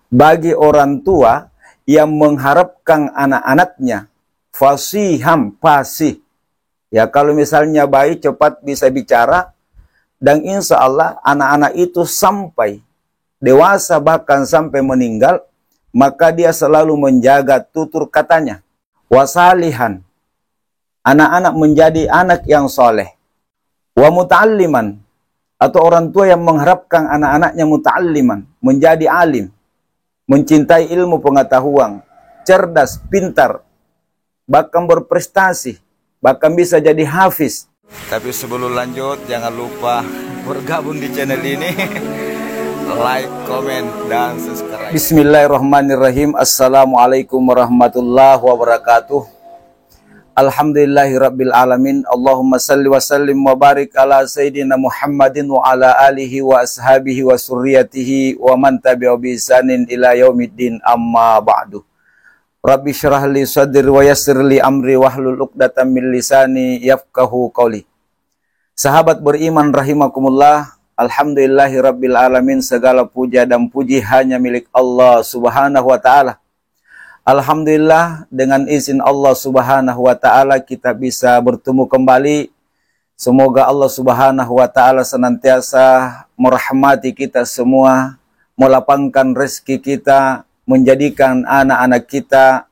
bagi orang tua yang mengharapkan anak-anaknya fasiham, fasih. Ya, kalau misalnya bayi cepat bisa bicara, dan insya Allah anak-anak itu sampai dewasa bahkan sampai meninggal, maka dia selalu menjaga tutur katanya. Wasalihan, anak-anak menjadi anak yang soleh. Wa muta'alliman, atau orang tua yang mengharapkan anak-anaknya muta'alliman, menjadi alim, mencintai ilmu pengetahuan, cerdas, pintar, bahkan berprestasi, bahkan bisa jadi hafiz. Tapi sebelum lanjut, jangan lupa bergabung di channel ini. Like, comment, dan subscribe. Bismillahirrahmanirrahim. Assalamualaikum warahmatullahi wabarakatuh. Alhamdulillahirabbil alamin. Allahumma salli wa sallim wa barik ala sayyidina Muhammadin wa ala alihi wa ashabihi wa surriyatihi wa man tabi'a bi ihsanin ila yaumiddin, amma ba'du. Rabbi syrah li sadri wa yassir li amri wahlul 'uqdatam min lisani yafqahu qawli. Sahabat beriman rahimakumullah, alhamdulillahirabbil alamin, segala puja dan puji hanya milik Allah Subhanahu wa taala. Alhamdulillah, dengan izin Allah Subhanahu wa taala kita bisa bertemu kembali. Semoga Allah Subhanahu wa taala senantiasa merahmati kita semua, melapangkan rezeki kita, menjadikan anak-anak kita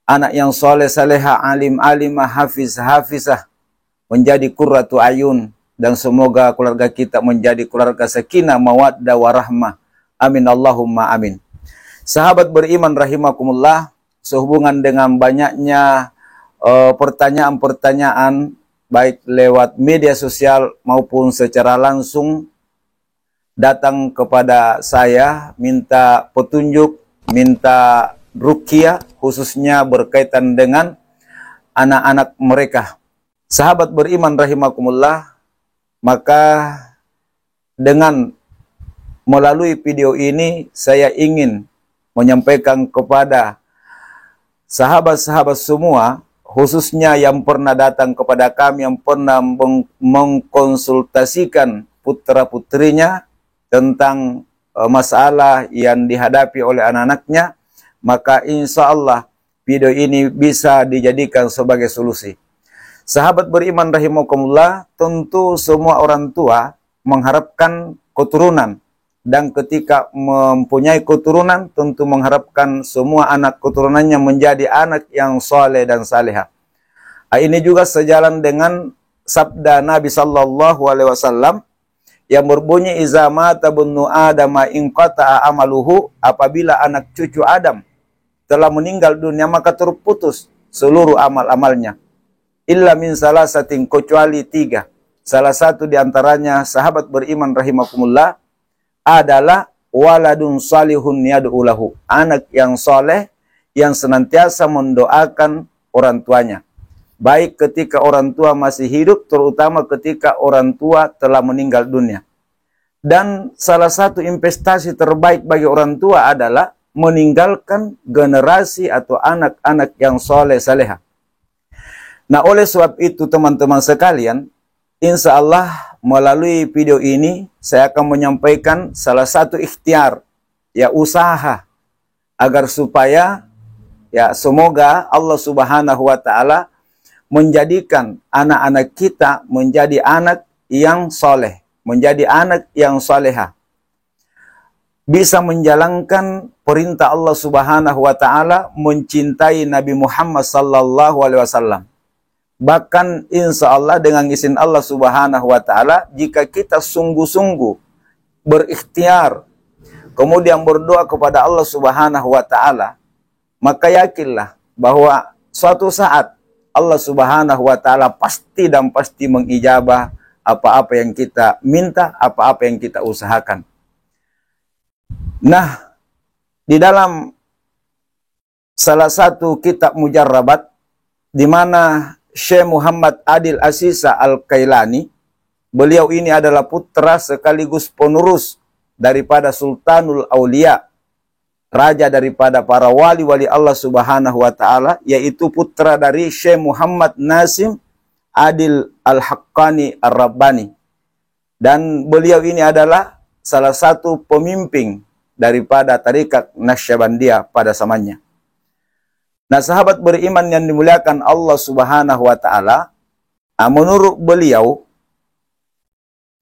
anak yang soleh saleha, alim alimah, hafiz hafizah, menjadi qurratu ayun, dan semoga keluarga kita menjadi keluarga sakinah mawaddah warahmah. Amin Allahumma amin. Sahabat beriman rahimakumullah, sehubungan dengan banyaknya pertanyaan-pertanyaan baik lewat media sosial maupun secara langsung datang kepada saya minta petunjuk, minta ruqyah, khususnya berkaitan dengan anak-anak mereka. Sahabat beriman rahimakumullah, maka dengan melalui video ini saya ingin menyampaikan kepada sahabat-sahabat semua, khususnya yang pernah datang kepada kami, yang pernah mengkonsultasikan putra-putrinya tentang masalah yang dihadapi oleh anak-anaknya, maka insya Allah video ini bisa dijadikan sebagai solusi. Sahabat beriman rahimakumullah, tentu semua orang tua mengharapkan keturunan, dan ketika mempunyai keturunan tentu mengharapkan semua anak keturunannya menjadi anak yang soleh dan salihah. Ini juga sejalan dengan sabda Nabi Sallallahu Alaihi Wasallam yang berbunyi, iza mata bunnu adama in qata'a amaluhu, apabila anak cucu Adam telah meninggal dunia maka terputus seluruh amal-amalnya, illa min salasatin, kecuali tiga. Salah satu diantaranya, sahabat beriman rahimakumullah, adalah waladun salihun yad'ulahu, anak yang soleh yang senantiasa mendoakan orang tuanya, baik ketika orang tua masih hidup, terutama ketika orang tua telah meninggal dunia. Dan salah satu investasi terbaik bagi orang tua adalah meninggalkan generasi atau anak-anak yang soleh saleha. Nah, oleh sebab itu teman-teman sekalian, insya Allah melalui video ini saya akan menyampaikan salah satu ikhtiar, ya usaha, agar supaya ya semoga Allah Subhanahu wa taala menjadikan anak-anak kita menjadi anak yang soleh, menjadi anak yang soleha, bisa menjalankan perintah Allah Subhanahu wa taala, mencintai Nabi Muhammad sallallahu alaihi wasallam. Bahkan insya Allah dengan izin Allah Subhanahu wa ta'ala, jika kita sungguh-sungguh berikhtiar, kemudian berdoa kepada Allah Subhanahu wa ta'ala, maka yakinlah bahwa suatu saat Allah Subhanahu wa ta'ala pasti dan pasti mengijabah apa-apa yang kita minta, apa-apa yang kita usahakan. Nah, di dalam salah satu kitab mujarrabat, di mana Syekh Muhammad Adil Asisa Al-Kailani, beliau ini adalah putra sekaligus penerus daripada Sultanul Aulia, raja daripada para wali-wali Allah Subhanahu wa taala, yaitu putra dari Syekh Muhammad Nasim Adil Al-Haqqani Ar-Rabbani. Dan beliau ini adalah salah satu pemimpin daripada tarikat Naksabandiyah pada zamannya. Nah, sahabat beriman yang dimuliakan Allah Subhanahu wa taala, menurut beliau,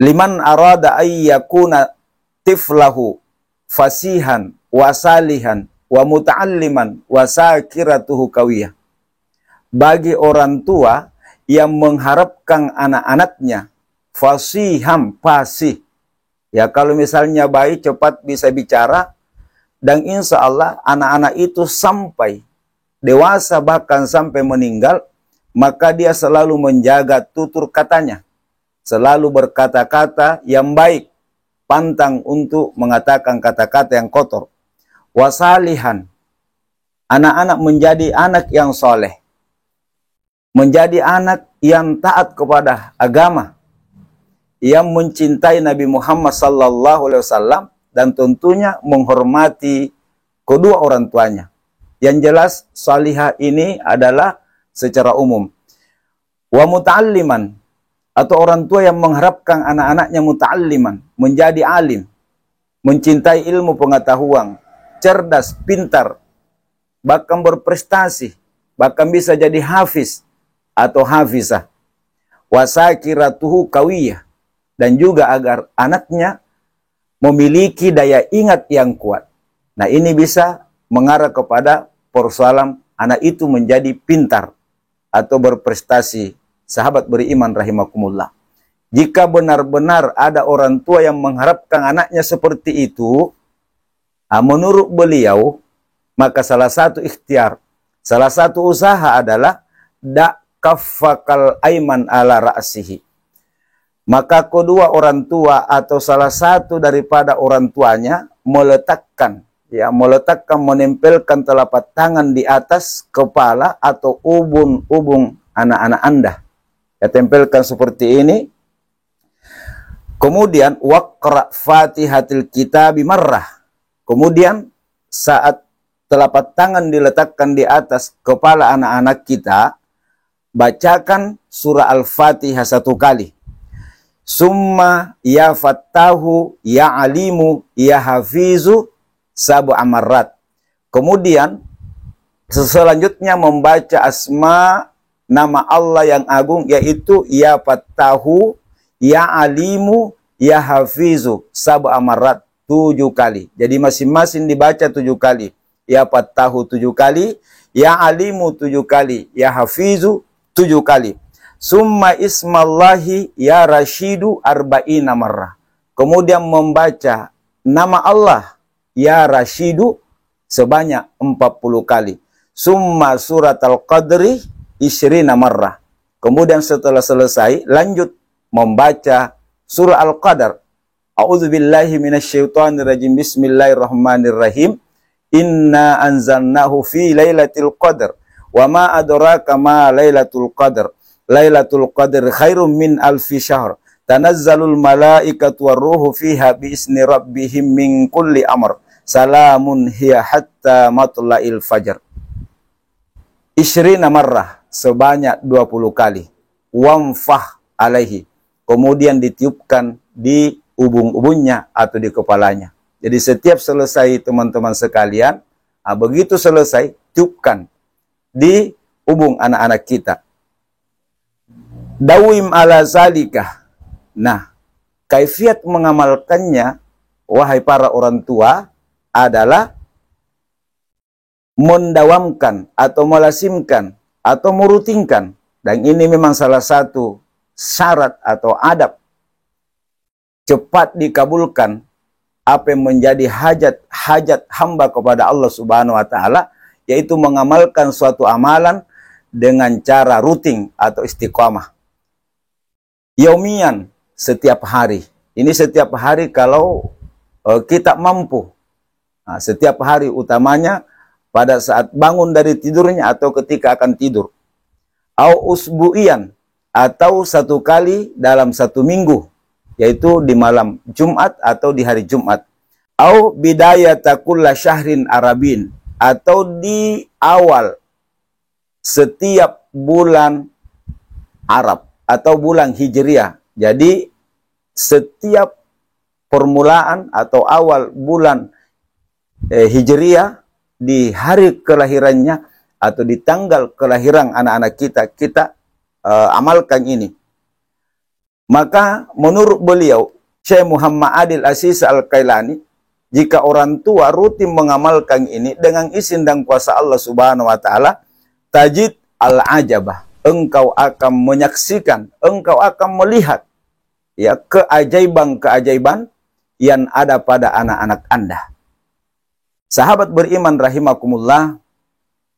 liman arada ayyakuna tiflahu fasihan wa salihan wa muta'alliman wa sakiratuhu kawiyah. Bagi orang tua yang mengharapkan anak-anaknya fasiham, fasih. Ya, kalau misalnya baik, cepat bisa bicara, dan insya Allah anak-anak itu sampai dewasa bahkan sampai meninggal, maka dia selalu menjaga tutur katanya, selalu berkata-kata yang baik, pantang untuk mengatakan kata-kata yang kotor. Wasalihan, anak-anak menjadi anak yang soleh, menjadi anak yang taat kepada agama, yang mencintai Nabi Muhammad SAW, dan tentunya menghormati kedua orang tuanya. Yang jelas salihah ini adalah secara umum. Wa muta'alliman, atau orang tua yang mengharapkan anak-anaknya muta'alliman, menjadi alim, mencintai ilmu pengetahuan, cerdas, pintar, bahkan berprestasi, bahkan bisa jadi hafiz atau hafizah. Wasakiratuhu kawiyah, dan juga agar anaknya memiliki daya ingat yang kuat. Nah, ini bisa mengarah kepada persoalan anak itu menjadi pintar atau berprestasi. Sahabat beriman rahimakumullah. Jika benar-benar ada orang tua yang mengharapkan anaknya seperti itu, menurut beliau, maka salah satu ikhtiar, salah satu usaha adalah kaffakal aiman ala ra'sihi. Maka kedua orang tua atau salah satu daripada orang tuanya meletakkan, menempelkan telapak tangan di atas kepala atau ubun-ubun anak-anak Anda. Ya, tempelkan seperti ini. Kemudian waqra Fatihatil Kitabi marrah. Kemudian saat telapak tangan diletakkan di atas kepala anak-anak kita, bacakan surah Al-Fatihah 1 kali. Summa ya fattahu ya alimu ya hafizu sab'a marrat. Kemudian selanjutnya membaca asma nama Allah yang agung, yaitu ya fattahu ya alimu ya hafizu sab'a marrat, 7 kali. Jadi masing-masing dibaca 7 kali. Ya fattahu 7 kali, ya alimu 7 kali, ya hafizu 7 kali. Summa ismallahi ya rasyidu arba'ina marrah. Kemudian membaca nama Allah ya rasyidu sebanyak 40 kali. Summa surat al-qadri isyrina marrah. Kemudian setelah selesai, lanjut membaca surah Al-Qadar. A'udzubillahi minasyaitonirrajim. Bismillahirrahmanirrahim. Inna anzalnahu fi lailatul qadar. Wa ma adraka ma lailatul qadar. Lailatul qadar khairum min alfi syahr. Tanazzalul malaikatu warruhu fiha biizni rabbihim min kulli amr. Salamun hiya hatta matla'il fajar. Isyrina marrah, sebanyak 20 kali. Wamfah alaihi. Kemudian ditiupkan di ubun-ubunnya atau di kepalanya. Jadi setiap selesai teman-teman sekalian, begitu selesai, tiupkan di ubun anak-anak kita. Dawim ala zalikah. Nah, kaifiat mengamalkannya, wahai para orang tua, adalah mendawamkan atau melasimkan atau merutinkan. Dan ini memang salah satu syarat atau adab cepat dikabulkan apa yang menjadi hajat hamba kepada Allah Subhanahu wa taala, yaitu mengamalkan suatu amalan dengan cara rutin atau istiqamah. Yaumian, setiap hari. Ini setiap hari kalau kita mampu. Nah, setiap hari, utamanya pada saat bangun dari tidurnya atau ketika akan tidur. Au usbu'ian, atau 1 kali dalam 1 minggu, yaitu di malam Jumat atau di hari Jumat. Au bidayata kulla syahrin arabin, atau di awal setiap bulan Arab atau bulan Hijriah. Jadi setiap permulaan atau awal bulan Hijriah, di hari kelahirannya atau di tanggal kelahiran anak-anak kita amalkan ini. Maka menurut beliau, Syekh Muhammad Adil Aziz Al-Kailani, jika orang tua rutin mengamalkan ini dengan izin dan kuasa Allah Subhanahu wa taala, tajid al-ajabah, engkau akan menyaksikan, engkau akan melihat ya keajaiban-keajaiban yang ada pada anak-anak Anda. Sahabat beriman rahimakumullah,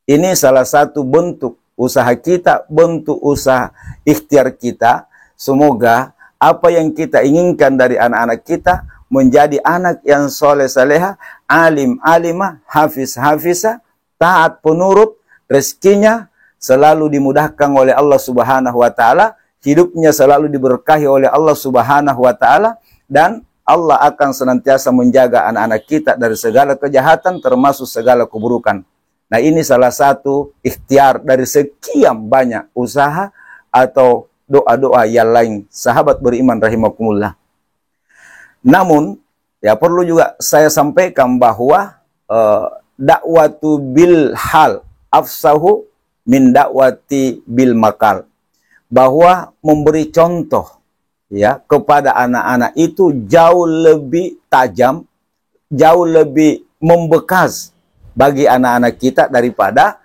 ini salah satu bentuk usaha kita, bentuk usaha ikhtiar kita. Semoga apa yang kita inginkan dari anak-anak kita menjadi anak yang soleh saleha, alim alimah, hafiz hafizah, taat penurut, rezekinya selalu dimudahkan oleh Allah Subhanahu wa taala, hidupnya selalu diberkahi oleh Allah Subhanahu wa taala, dan Allah akan senantiasa menjaga anak-anak kita dari segala kejahatan termasuk segala keburukan. Nah, ini salah satu ikhtiar dari sekian banyak usaha atau doa-doa yang lain, sahabat beriman rahimakumullah. Namun, ya perlu juga saya sampaikan bahwa dakwatu bil hal afsahu min dakwati bil makal. Bahwa memberi contoh ya kepada anak-anak itu jauh lebih tajam, jauh lebih membekas bagi anak-anak kita daripada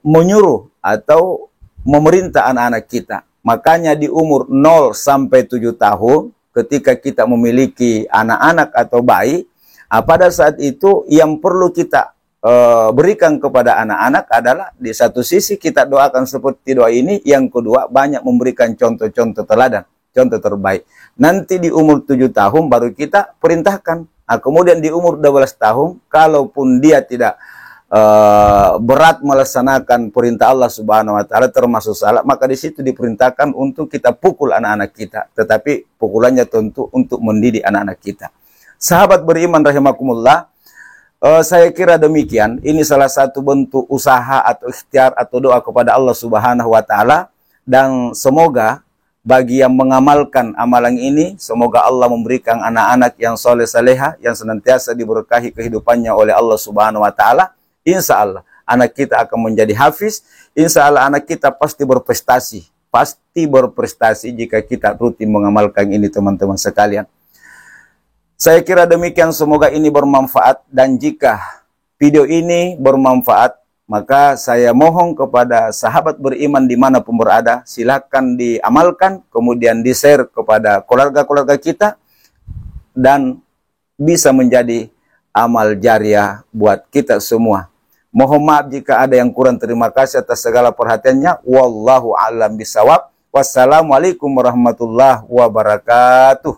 menyuruh atau memerintah anak-anak kita. Makanya di umur 0 sampai 7 tahun ketika kita memiliki anak-anak atau bayi, pada saat itu yang perlu kita berikan kepada anak-anak adalah di satu sisi kita doakan seperti doa ini, yang kedua banyak memberikan contoh-contoh teladan, contoh terbaik. Nanti di umur 7 tahun baru kita perintahkan. Nah, kemudian di umur 12 tahun, kalaupun dia tidak berat melaksanakan perintah Allah Subhanahu wa taala termasuk salat, maka di situ diperintahkan untuk kita pukul anak-anak kita, tetapi pukulannya tentu untuk mendidik anak-anak kita. Sahabat beriman rahimakumullah, saya kira demikian. Ini salah satu bentuk usaha atau ikhtiar atau doa kepada Allah Subhanahu wa taala, dan semoga bagi yang mengamalkan amalan ini, semoga Allah memberikan anak-anak yang soleh saleha, yang senantiasa diberkahi kehidupannya oleh Allah Subhanahu wa taala. Insya Allah anak kita akan menjadi hafiz. Insya Allah anak kita pasti berprestasi jika kita rutin mengamalkan ini, teman-teman sekalian. Saya kira demikian, semoga ini bermanfaat, dan jika video ini bermanfaat, maka saya mohon kepada sahabat beriman dimanapun berada, silakan diamalkan, kemudian di-share kepada keluarga-keluarga kita, dan bisa menjadi amal jariah buat kita semua. Mohon maaf jika ada yang kurang, terima kasih atas segala perhatiannya. Wallahu a'lam bishawab. Wassalamualaikum warahmatullahi wabarakatuh.